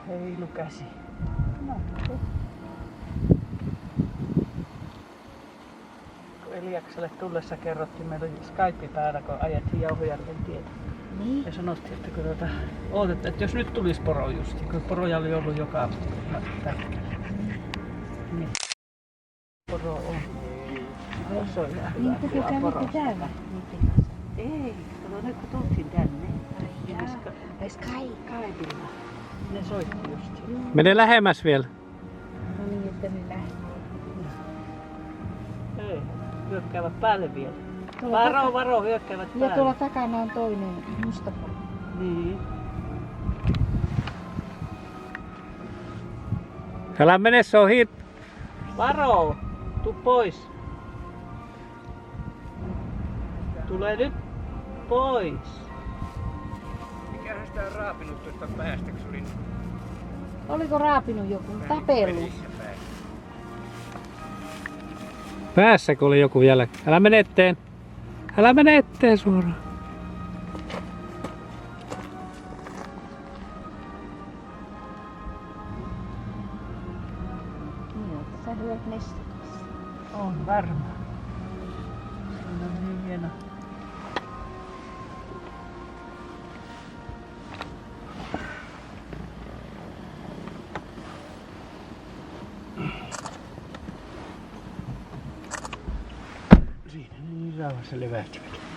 Heilukäsi. No. Kun Eliakselle tullessa kerrottiin, meillä oli Skype päällä, kun ajettiin Jauhojärven tietä. Niin. Ja sanottiin, että kun odotettiin, että jos nyt tulisi poro justi, kun poroja oli ollut joka pätkällä. Niin. Poro on. Se on ihan hyvä. Niin, kun kävitte täällä niiden kanssa. Ei, kato nyt kun tultiin tänne. Ai Skypella. Ne soitti just. Mene lähemmäs vielä. No niin, että ne lähtee. Ei, hyökkäävät päälle vielä. Tuolla Varo, hyökkäävät päälle. Ja tuolla takana on toinen musta poro. Niin. Älä mene, se on hit. Varo, tuu pois. Tule nyt pois. Mikähän sitä on raapinut tuosta päästä, kun se oli Oliko raapinut joku? Tapellut? päässäkö oli joku jälkeen? Älä mene eteen. Älä mene eteen suoraan. Niin, oot sä hyvät nestekassa. On varma. Siinä on niin hieno. Siinä niin rauhassa levähtivät.